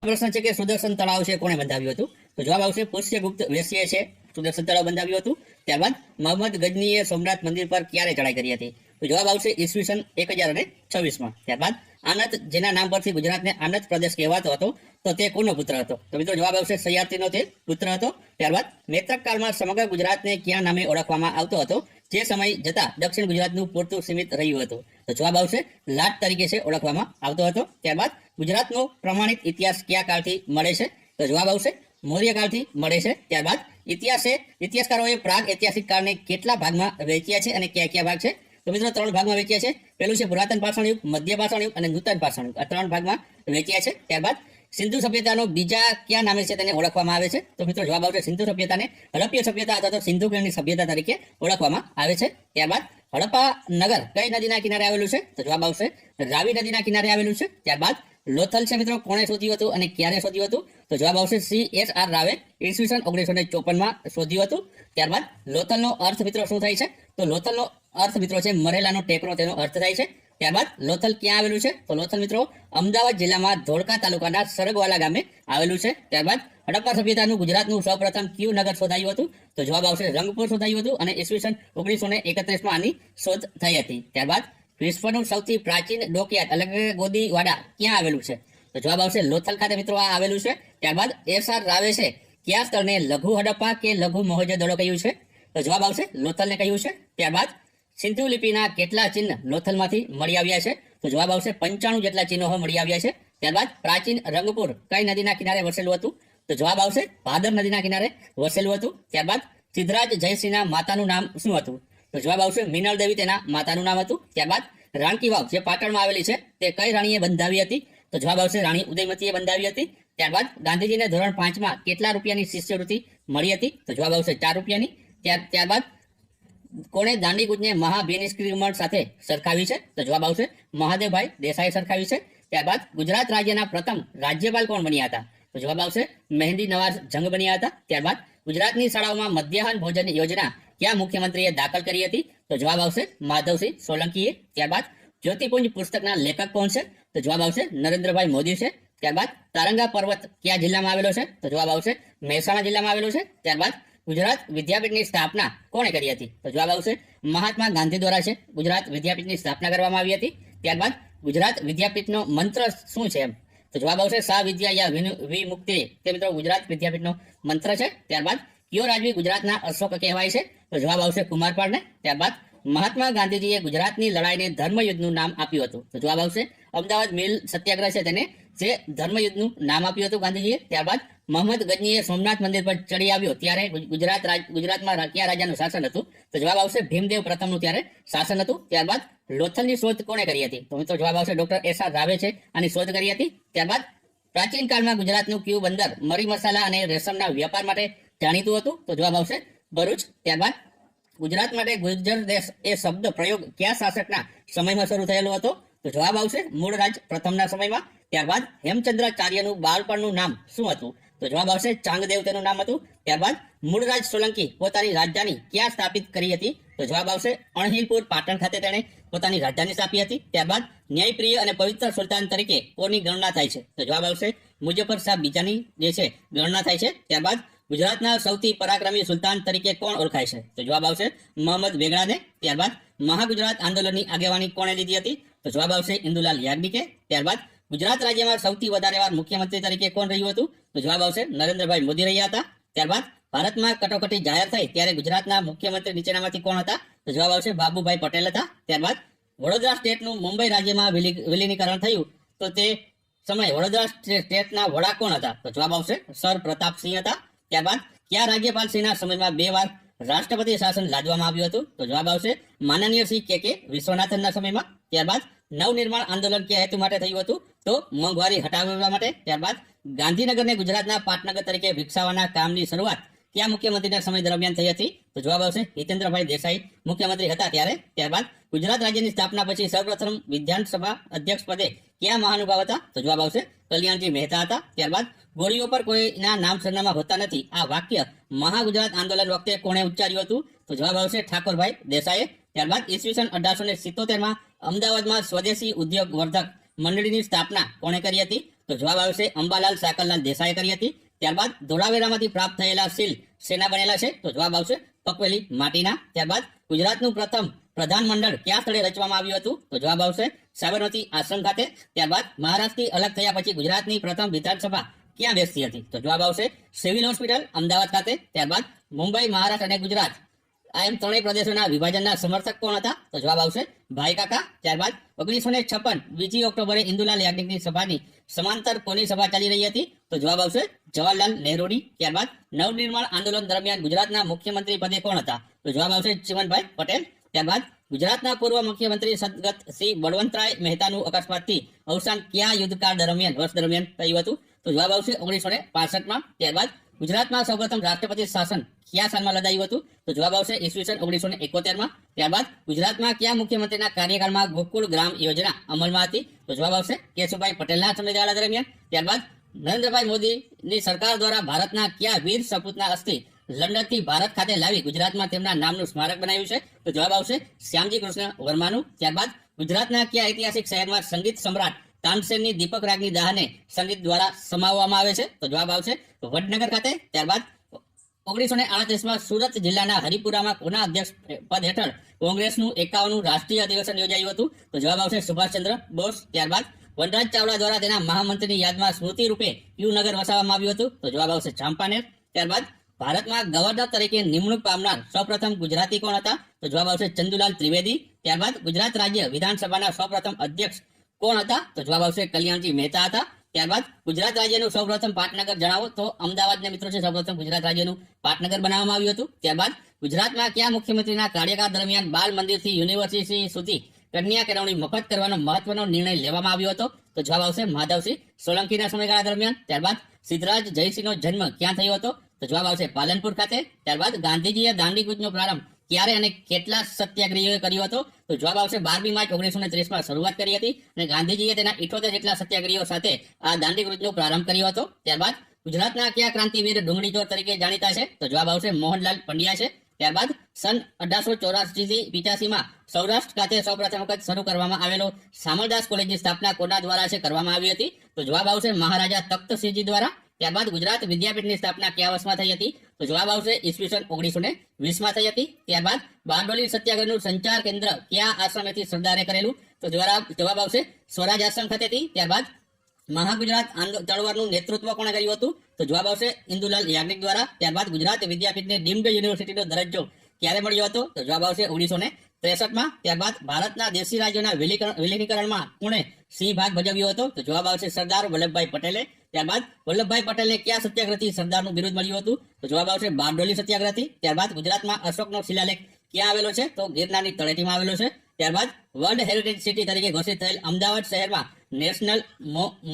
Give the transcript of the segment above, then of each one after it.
પ્રશ્ન છે કે સુદર્શન તળાવ છે કોણે બંધાવ્યું હતું? તો જવાબ આવશે પુષ્યગુપ્ત વેશ્યએ છે સુદર્શન તળાવ બંધાવ્યું હતું. ત્યારબાદ મોહમ્મદ ગજનીએ સોમનાથ મંદિર પર ક્યારે ચડાઈ કરી હતી? તો જવાબ આવશે ઈસવીસન 1026માં. ત્યારબાદ આનત, જેના નામ પરથી ગુજરાતને આનત પ્રદેશ કહેવાતો હતો, તો તે કોનો પુત્ર હતો? તો મિત્રો જવાબ આવશે સયાતીનો તે પુત્ર હતો. ત્યારબાદ મૈત્રક કાળમાં સમગ્ર ગુજરાતને કયા નામે ઓળખવામાં આવતો હતો, જે સમય જતા દક્ષિણ ગુજરાતનું પૂરતું સીમિત રહ્યું હતું? તો જવાબ આવશે લાટ તરીકે છે ઓળખવામાં આવતો હતો. ત્યારબાદ ગુજરાતનો પ્રમાણિત ઇતિહાસ કયા કાળથી મળે છે? તો જવાબ આવશે મૌર્ય કાળથી મળે છે. ત્યારબાદ ઇતિહાસકારોએ પ્રાગ ઐતિહાસિક કાળને કેટલા ભાગમાં વહેંચ્યા છે અને કયા કયા ભાગ છે? તો મિત્રો 3 ભાગમાં વહેંચ્યા છે. પહેલું છે પુરાતન પાષાણ યુગ, મધ્ય પાષાણ યુગ અને નૂતન પાષાણ યુગ. આ 3 ભાગમાં વહેંચ્યા છે. ત્યારબાદ સિંધુ સભ્યતાનો બીજા કયા નામે છે તેને ઓળખવામાં આવે છે? તો મિત્રો જવાબ આવશે સિંધુ સભ્યતાને હડપ્પા સભ્યતા અથવા તો સિંધુ ખીણની સભ્યતા તરીકે ઓળખવામાં આવે છે. ત્યારબાદ હડપ્પા નગર કઈ નદીના કિનારે આવેલું છે? તો જવાબ આવશે રાવી નદીના કિનારે આવેલું છે. ત્યારબાદ લોથલ છે મિત્રો કોણે શોધ્યું હતું અને ક્યારે શોધ્યું હતું? તો જવાબ આવશે CSR રાવે ઈસવીસન 1954માં શોધ્યું હતું. ત્યારબાદ લોથલનો અર્થ મિત્રો શું થાય છે? તો લોથલનો અર્થ મિત્રો છે મરેલાનો ટેકરો, તેનો અર્થ થાય છે. ત્યારબાદ લોથલ ક્યાં આવેલું છે? તો લોથલ મિત્રો અમદાવાદ જિલ્લામાં ધોળકા તાલુકાના સરગવાલા ગામે આવેલું છે. ત્યારબાદ હડપ્પા સભ્યતાનું ગુજરાતનું સૌપ્રથમ કયું નગર શોધાયું હતું? તો જવાબ આવશે રંગપુર શોધાયું હતું અને ઈસવીસન 1931માં આની શોધ થઈ હતી. ત્યારબાદ વિશ્વનું સૌથી પ્રાચીન ડોકયાર્ડ એટલે કે ગોદીવાડા ક્યાં આવેલું છે? તો જવાબ આવશે લોથલ ખાતે મિત્રો આ આવેલું છે. ત્યારબાદ SR રાવે છે કયા સ્થળને લઘુ હડપ્પા કે લઘુ મોહેંજો-દડો કહ્યું છે? તો જવાબ આવશે લોથલને કહ્યું છે. ત્યારબાદ સિંધુ લિપિના કેટલા ચિહ્ન લોથલમાંથી મળી આવ્યા છે? તો જવાબ આવશે 95 જેટલા ચિહ્નો મળી આવ્યા છે. ત્યારબાદ પ્રાચીન રંગપુર કઈ નદીના કિનારે વસેલું હતું? તો જવાબ આવશે ભાદર નદીના કિનારે વસેલું હતું. ત્યારબાદ સિદ્ધરાજ જયસિંહના માતાનું નામ શું હતું? તો જવાબ આવશે મિનળ દેવી તેના માતાનું નામ હતું. ત્યારબાદ રાણકી વાવ જે પાટણમાં આવેલી છે તે કઈ રાણીએ બંધાવી હતી? તો જવાબ આવશે રાણી ઉદયમતીએ બંધાવી હતી. ત્યારબાદ ગાંધીજીને ધોરણ 5માં કેટલા રૂપિયાની શિષ્યવૃત્તિ મળી હતી? તો જવાબ આવશે 4 રૂપિયાની. ત્યારબાદ કોણે દાંડીકૂચને મહાભિનિષ્ક્રિમણ સાથે સરખાવી છે? તો જવાબ આવશે મહાદેવભાઈ દેસાઈ સરખાવી છે. ત્યારબાદ ગુજરાત રાજ્યના પ્રથમ રાજ્યપાલ કોણ બન્યા હતા? તો જવાબ આવશે મહેંદી નવાઝ જંગ બન્યા હતા. ત્યારબાદ ગુજરાતની શાળાઓમાં મધ્યાહન ભોજન યોજના કયા મુખ્યમંત્રીએ દાખલ કરી હતી? તો જવાબ આવશે માધવસિંહ સોલંકીએ. ત્યારબાદ જ્યોતિપુંજ પુસ્તકના લેખક કોણ છે? તો જવાબ આવશે નરેન્દ્રભાઈ મોદી છે. ત્યારબાદ તારંગા પર્વત કયા જિલ્લામાં આવેલો છે? તો જવાબ આવશે મહેસાણા જિલ્લામાં આવેલો છે. ત્યારબાદ ગુજરાત વિદ્યાપીઠની સ્થાપના કોણે કરી હતી? તો જવાબ આવશે મહાત્મા ગાંધી દ્વારા છે ગુજરાત વિદ્યાપીઠની સ્થાપના કરવામાં આવી હતી. ત્યારબાદ ગુજરાત વિદ્યાપીઠનો મંત્ર શું છે એમ? તો જવાબ આવશે સા વિદ્યા યા વિમુક્તિ, તે મિત્રો ગુજરાત વિદ્યાપીઠનો મંત્ર છે. ત્યારબાદ કયો રાજવી ગુજરાતના અશોક કહેવાય છે? તો જવાબ આવશે કુમારપાળને. ત્યારબાદ મહાત્મા ગાંધીજીએ ગુજરાતની લડાઈને ધર્મયુદ્ધનું નામ આપ્યું હતું? તો જવાબ આવશે અમદાવાદ મિલ સત્યાગ્રહ છે તેને જે ધર્મયુદ્ધનું નામ આપ્યું હતું ગાંધીજીએ. ત્યારબાદ મોહમ્મદ ગજનીએ સોમનાથ મંદિર પર ચડી આવ્યો ત્યારે ગુજરાતમાં કયા રાજાનું શાસન હતું? તો જવાબ આવશે ભીમદેવ પ્રથમનું ત્યારે શાસન હતું. ત્યારબાદ લોથલની શોધ કોણે કરી હતી? તો મિત્રો જવાબ આવશે ડોક્ટર SR રાવે છે આની શોધ કરી હતી. ત્યારબાદ પ્રાચીન કાળમાં ગુજરાતનું કયું બંદર મરી મસાલા અને રેશમના વેપાર માટે જાણીતું હતું? તો જવાબ આવશે ભરૂચ. ત્યારબાદ ગુજરાત માટે ગુર્જર દેશ એ શબ્દ પ્રયોગ કયા શાસકના સમયમાં શરૂ થયેલો હતો? તો જવાબ આવશે મૂળરાજ પ્રથમના સમયમાં. ત્યારબાદ હેમચંદ્રાચાર્યનું બાળપણનું નામ શું હતું? તો જવાબ આવશે ચાંગદેવ તેનું નામ હતું. ત્યારબાદ મૂળરાજ સોલંકી પોતાની રાજધાની ક્યાં સ્થાપિત કરી હતી? તો જવાબ આવશે અણહિલપુર પાટણ ખાતે તેણે પોતાની રાજધાની સ્થાપી હતી. ત્યારબાદ ન્યાયપ્રિય અને પવિત્ર સુલતાન તરીકે કોની ગણના થાય છે? તો જવાબ આવશે મુઝફ્ફર શાહ બીજાની જે છે ગણના થાય છે. ત્યારબાદ ગુજરાતના સૌથી પરાક્રમી સુલતાન તરીકે કોણ ઓળખાય છે? તો જવાબ આવશે મોહમ્મદ બેગડાને. ત્યારબાદ મહાગુજરાત આંદોલનની આગેવાની કોણે લીધી હતી? તો જવાબ આવશે ઇન્દુલાલ યાજ્ઞિકે. ત્યારબાદ ગુજરાત રાજ્યમાં સૌથી વધારે વાર મુખ્યમંત્રી તરીકે કોણ રહ્યું હતું? તો જવાબ આવશે નરેન્દ્રભાઈ મોદી રહ્યા હતા. ત્યારબાદ ભારતમાં કટોકટી જાહેર થઈ ત્યારે ગુજરાતના મુખ્યમંત્રી નીચેનામાંથી કોણ હતા? તો જવાબ આવશે બાબુભાઈ પટેલ હતા. ત્યારબાદ વડોદરા સ્ટેટનું મુંબઈ રાજ્યમાં વિલીનીકરણ થયું તો તે સમયે વડોદરા સ્ટેટના વડા કોણ હતા? તો જવાબ આવશે સર પ્રતાપસિંહ હતા. ત્યારબાદ કયા રાજ્યપાલશ્રીના સમયમાં 2 વાર રાષ્ટ્રપતિ શાસન લાદવામાં આવ્યું હતું? તો જવાબ આવશે માનનીય શ્રી કે વિશ્વનાથનના સમયમાં. ત્યારબાદ નવનિર્માણ આંદોલન કયા હેતુ માટે થયું હતું? તો મોંઘવારી હટાવવા માટે. ત્યારબાદ ગાંધીનગરને ગુજરાતના પાટનગર તરીકે વિકસાવવાના કામની શરૂઆત કયા મુખ્યમંત્રીના સમય દરમિયાન થઈ હતી? તો જવાબ આવશે હિતેન્દ્રભાઈ દેસાઈ મુખ્યમંત્રી હતા ત્યારે. ત્યારબાદ ગુજરાત રાજ્યની સ્થાપના પછી સૌપ્રથમ વિધાનસભા અધ્યક્ષ પદે કયા મહાનુભાવ હતા? તો જવાબ આવશે કલ્યાણજી મહેતા હતા. ત્યારબાદ ગોળીઓ પર કોઈના નામ સરનામા હોતા નથી આ વાક્ય મહાગુજરાત આંદોલન વખતે કોણે ઉચ્ચાર્યું હતું? તો જવાબ આવશે ઠાકોરભાઈ દેસાઈએ. ત્યારબાદ ઈસવીસન 1877માં અમદાવાદમાં સ્વદેશી ઉદ્યોગ વર્ધક મંડળીની સ્થાપના કોણે કરી હતી? તો જવાબ આવશે અંબાલાલ સાકરલાલ દેસાઈએ કરી હતી. ત્યારબાદ ધોળાવીરામાંથી પ્રાપ્ત થયેલા સીલ શેના બનેલા છે? તો જવાબ આવશે પકવેલી માટીના. ત્યારબાદ ગુજરાતનું પ્રથમ પ્રધાનમંડળ કયા સ્થળે રચવામાં આવ્યું હતું? તો જવાબ આવશે સાબરમતી આશ્રમ ખાતે. ત્યારબાદ મહારાષ્ટ્રથી અલગ થયા પછી ગુજરાતની પ્રથમ વિધાનસભા ક્યાં બેસતી હતી? તો જવાબ આવશે સિવિલ હોસ્પિટલ અમદાવાદ ખાતે. ત્યારબાદ મુંબઈ, મહારાષ્ટ્ર અને ગુજરાત આ એમ ત્રણેય પ્રદેશોના વિભાજનના સમર્થક કોણ હતા? તો જવાબ આવશે ભાઈ કાકા. ત્યારબાદ 1956 બીજી ઓક્ટોબરે ઇન્દુલાલ યાજ્ઞિકની સભાની સમાંતર કોની સભા ચાલી રહી હતી? તો જવાબ આવશે જવાહરલાલ નહેરુની. ત્યારબાદ નવનિર્માણ આંદોલન દરમિયાન ગુજરાતના મુખ્યમંત્રી પદે કોણ હતા? તો જવાબ આવશે ચિમનભાઈ પટેલ. ત્યારબાદ ગુજરાતના પૂર્વ મુખ્યમંત્રી સદગત શ્રી બળવંતરાય મહેતાનું અકસ્માતથી અવસાન કયા યુદ્ધકાળ દરમિયાન વર્ષ દરમિયાન થયું હતું? તો જવાબ આવશે 1965માં. ત્યારબાદ ગુજરાતમાં સૌપ્રથમ રાષ્ટ્રપતિ શાસન કયા સાલમાં લદાયું હતું? તો જવાબ આવશે ઈસવીસન 1971માં. ત્યારબાદ ગુજરાતમાં કયા મુખ્યમંત્રીના કાર્યકાળમાં ગોકુળ ગ્રામ યોજના અમલમાં હતી? તો જવાબ આવશે કેશુભાઈ પટેલના સમયગાળા દરમિયાન. ત્યારબાદ નરેન્દ્રભાઈ મોદીની સરકાર દ્વારા ભારતના કયા વીર સપૂતના અસ્થિ લંડનથી ભારત ખાતે લાવી ગુજરાતમાં તેમના નામનું સ્મારક બનાવ્યું છે? તો જવાબ આવશે શ્યામજી કૃષ્ણ વર્માનું. ત્યારબાદ ગુજરાતના કયા ઐતિહાસિક શહેરમાં સંગીત સમ્રાટ તાનસેનની દીપક રાગની દાહને સંગીત દ્વારા સમાવવામાં આવે છે? તો જવાબ આવશે વડનગર ખાતે. ત્યારબાદ 1938માં સુરત જિલ્લાના હરિપુરામાં કોના અધ્યક્ષ પદ હેઠળ કોંગ્રેસનું 51નું રાષ્ટ્રીય અધિવેશન યોજાયું હતું? તો જવાબ આવશે સુભાષચંદ્ર બોઝ. ત્યારબાદ વનરાજ ચાવડા દ્વારા તેના મહામંત્રીની યાદમાં સ્મૃતિ રૂપે કયું નગર વસાવવામાં આવ્યું હતું? તો જવાબ આવશે ચાંપાનેર. ત્યારબાદ ભારતમાં ગવર્નર તરીકે નિમણૂક પામનાર સૌપ્રથમ ગુજરાતી કોણ હતા? તો જવાબ આવશે ચંદુલાલ ત્રિવેદી. ત્યારબાદ ગુજરાત રાજ્ય વિધાનસભાના સૌપ્રથમ અધ્યક્ષ કોણ હતા? તો જવાબ આવશે કલ્યાણજી મહેતા હતા. ત્યારબાદ ગુજરાત રાજ્યનું સૌપ્રથમ પાટનગર જણાવો? તો અમદાવાદના મિત્રો છે સૌપ્રથમ ગુજરાત રાજ્યનું પાટનગર બનાવવામાં આવ્યું હતું. ત્યારબાદ ગુજરાતમાં કયા મુખ્યમંત્રીના કાર્યકાળ દરમિયાન બાલ મંદિરથી યુનિવર્સિટી સુધી કન્યા કેળવણી મફત કરવાનો મહત્વનો નિર્ણય લેવામાં આવ્યો હતો? તો જવાબ આવશે માધવસિંહ સોલંકીના સમયગાળા દરમિયાન. ત્યારબાદ સિદ્ધરાજ જયસિંહનો જન્મ ક્યાં થયો હતો? તો જવાબ આવશે પાલનપુર ખાતે. ત્યારબાદ ગાંધીજીએ દાંડી કૂચનો પ્રારંભ ક્યારે અને કેટલા સત્યાગ્રહીઓએ કર્યો હતો? તો જવાબ આવશે 12મી માર્ચ 1930માં શરૂઆત કરી હતી અને ગાંધીજીએ તેના 78 જેટલા સત્યાગ્રહીઓ સાથે આ દાંડી કૂચનો પ્રારંભ કર્યો હતો. ત્યારબાદ ગુજરાતના કયા ક્રાંતિવીર ડુંગળી ચોર તરીકે જાણીતા છે? તો જવાબ આવશે મોહનલાલ પંડ્યા છે. ત્યારબાદ સન 1884 થી 85માં સૌરાષ્ટ્ર ખાતે સૌપ્રથમ વખત શરૂ કરવામાં આવેલો સામલદાસ કોલેજની સ્થાપના કોના દ્વારા છે કરવામાં આવી હતી? તો જવાબ આવશે મહારાજા તખ્તસિંહજી દ્વારા. ત્યારબાદ ગુજરાત વિદ્યાપીઠની સ્થાપના કયા વર્ષમાં થઈ હતી? તો જવાબ આવશે ઈસવીસન 1920માં થઈ હતી. ત્યારબાદ બારડોલી સત્યાગ્રહનું સંચાર કેન્દ્ર કયા આશ્રમેથી સરદારે કરેલું? તો જવાબ આવશે સ્વરાજ આશ્રમ ખાતેથી. ત્યારબાદ મહાગુજરાત ચળવળનું નેતૃત્વ કોણે કર્યું હતું? તો જવાબ આવશે ઇન્દુલાલ યાજ્ઞિક દ્વારા. ત્યારબાદ ગુજરાત વિદ્યાપીઠને ડીમ્ડ યુનિવર્સિટીનો દરજ્જો ક્યારે મળ્યો હતો? તો જવાબ આવશે 1963માં. ત્યારબાદ ભારતના દેશી રાજ્યોના વિલીનીકરણમાં કોણે સિંહ ભાગ ભજવ્યો હતો? તો જવાબ આવશે સરદાર વલ્લભભાઈ પટેલે. ત્યારબાદ વલ્લભભાઈ પટેલને કયા સત્યાગ્રહથી સરદારનું બિરુદ મળ્યું હતું? તો જવાબ આવશે બારડોલી સત્યાગ્રહથી. ત્યારબાદ ગુજરાતમાં અશોકનો શિલાલેખ ક્યાં આવેલો છે? તો ગિરનારની તળેટીમાં આવેલો છે. ત્યારબાદ વર્લ્ડ હેરિટેજ સિટી તરીકે ઘોષિત થયેલ અમદાવાદ શહેરમાં નેશનલ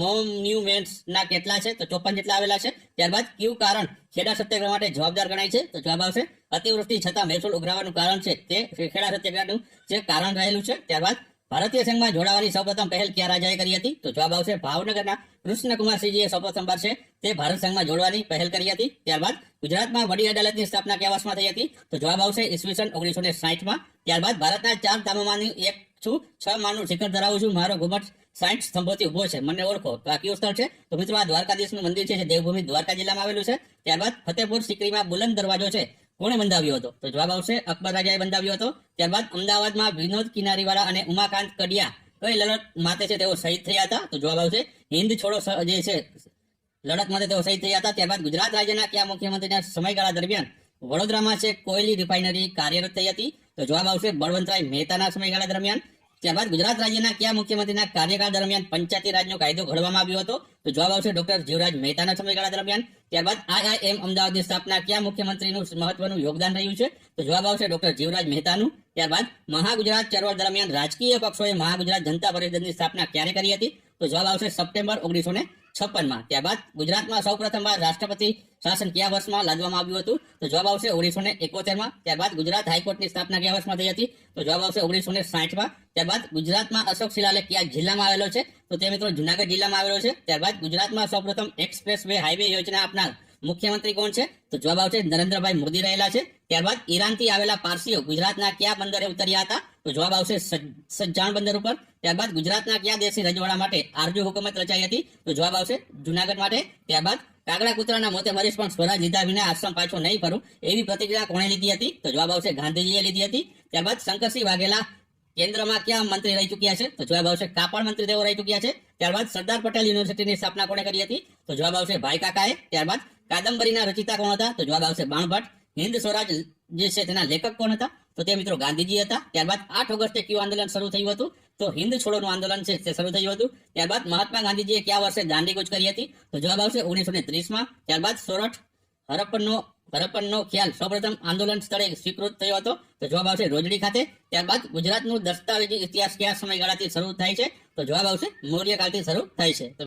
મોન્યુમેન્ટ્સના કેટલા છે? તો 54 જેટલા આવેલા છે. ત્યારબાદ કયું કારણ ખેડા સત્યાગ્રહ માટે જવાબદાર ગણાય છે? તો જવાબ આવશે અતિવૃષ્ટિ છતાં મહેસૂલ ઉઘરાવવાનું કારણ છે તે ખેડા સત્યાગ્રહનું જે કારણ રહેલું છે. ત્યારબાદ ભારતીય સંઘમાં જોડાવાની સૌપ્રથમ પહેલ કયા રાજાએ કરી હતી? તો જવાબ આવશે ભાવનગરના કૃષ્ણકુમારસિંહજીએ સૌપ્રથમવાર છે તે ભારત સંઘમાં જોડવાની પહેલ કરી હતી. ત્યારબાદ ગુજરાતમાં વડી અદાલતની સ્થાપના કયા વર્ષમાં થઈ હતી? તો જવાબ આવશે ઈસવીસન 1960માં. ત્યારબાદ ભારતના 4 ધામોમાંનું એક છું, 6 માળનું શિખર ધરાવું છું, મારો ઘુમટ 60 સ્તંભોથી ઉભો છે, મને ઓળખો. તો આ કયું સ્થળ છે? તો મિત્રો આ દ્વારકાધીશનું મંદિર છે જે દેવભૂમિ દ્વારકા જિલ્લામાં આવેલું છે. ત્યારબાદ ફતેપુર સિકરીમાં બુલંદ દરવાજો છે કોણે બંધાવ્યો હતો? તો જવાબ આવશે અકબર રાજાએ બંધાવ્યો હતો. ત્યારબાદ અમદાવાદમાં વિનોદ કિનારીવાળા અને ઉમાકાંત કડિયા કઈ લડત માટે છે તેઓ શહીદ થયા હતા? તો જવાબ આવશે હિન્દ છોડો જે છે લડત માટે તેઓ શહીદ થયા હતા. ત્યારબાદ ગુજરાત રાજ્યના કયા મુખ્યમંત્રીના સમયગાળા દરમિયાન વડોદરામાં છે કોયલી રિફાઇનરી કાર્યરત થઈ હતી? તો જવાબ આવશે બળવંતરાય મહેતાના સમયગાળા દરમિયાન. ત્યારબાદ ગુજરાત રાજ્યના કયા મુખ્યમંત્રીના કાર્યકાળ દરમિયાન પંચાયતી રાજનો કાયદો ઘડવામાં આવ્યો હતો? તો જવાબ આવશે ડોક્ટર જીવરાજ મહેતાના સમયગાળા દરમિયાન. ત્યારબાદ IIM અમદાવાદની સ્થાપના કયા મુખ્યમંત્રીનું મહત્વનું યોગદાન રહ્યું છે? તો જવાબ આવશે ડોક્ટર જીવરાજ મહેતાનું. ત્યારબાદ મહાગુજરાત ચળવળ દરમિયાન રાજકીય પક્ષોએ મહાગુજરાત જનતા પરિષદની સ્થાપના ક્યારે કરી હતી? તો જવાબ આવશે સપ્ટેમ્બર 1956માં. ત્યારબાદ ગુજરાતમાં સૌપ્રથમવાર રાષ્ટ્રપતિ શાસન કયા વર્ષમાં લાદવામાં આવ્યું હતું? તો જવાબ આવશે 1971માં. ત્યારબાદ ગુજરાત હાઈકોર્ટની સ્થાપના કયા વર્ષમાં થઈ હતી? તો જવાબ આવશે 1960માં. ત્યારબાદ ગુજરાતમાં અશોક શિલાલેખ કયા જિલ્લામાં આવેલો છે? તો તે મિત્રો જુનાગઢ જિલ્લામાં આવેલો છે. ત્યારબાદ ગુજરાતમાં સૌપ્રથમ એક્સપ્રેસ વે હાઈવે યોજના આપનાર મુખ્યમંત્રી કોણ છે? તો જવાબ આવશે નરેન્દ્રભાઈ મોદી રહેલા છે. ત્યારબાદ ઈરાનથી આવેલા પારસીઓ ગુજરાતના કયા બંદરે ઉતર્યા હતા? તો જવાબ આવશે સજ્જાણ બંદર ઉપર. ત્યારબાદ ગુજરાતના કયા દેશની રજવાડા માટે આરજુ હુકુમત રચાઈ હતી? તો જવાબ આવશે જુનાગઢ માટે. ત્યારબાદ કાગડા કૂતરાના મોતે મરીશ પણ સ્વરાજ લીધા વિના આશ્રમ પાછો નહીં ફરું, એવી પ્રતિક્રિયા કોણે લીધી હતી? તો જવાબ આવશે ગાંધીજીએ લીધી હતી. ત્યારબાદ શંકરસિંહ વાઘેલા કેન્દ્રમાં ક્યાં મંત્રી રહી ચૂક્યા છે? તો જવાબ આવશે કાપડ મંત્રી તેઓ રહી ચૂક્યા છે. ત્યારબાદ સરદાર પટેલ યુનિવર્સિટીની સ્થાપના કોણે કરી હતી? તો જવાબ આવશે ભાઈ કાકાએ. ત્યારબાદ કાદંબરીના રચિતા કોણ હતા? તો જવાબ આવશે બાણભટ્ટ. હિન્દ સ્વરાજ જે છે તેના લેખક કોણ હતા? તો તે મિત્રો ગાંધીજી હતા. ત્યારબાદ 8 ઓગસ્ટે કયું આંદોલન શરૂ થયું હતું? તો હિન્દ છોડોનું આંદોલન છે તે શરૂ થયું હતું. ત્યારબાદ મહાત્મા ગાંધીજીએ કયા વર્ષે દાંડી કૂચ કરી હતી? તો જવાબ આવશે 1930માં. ત્યારબાદ સોરઠ હરપ્પનનો ખ્યાલ સૌપ્રથમ આંદોલન સ્થળે સ્વીકૃત થયો હતો? તો જવાબ આવશે રોજડી ખાતે. ત્યારબાદ ગુજરાતનું દસ્તાવેજી ઇતિહાસ કયા સમયગાળાથી શરૂ થાય છે? તો જવાબ આવશે મૌર્ય કાળથી શરૂ થાય છે.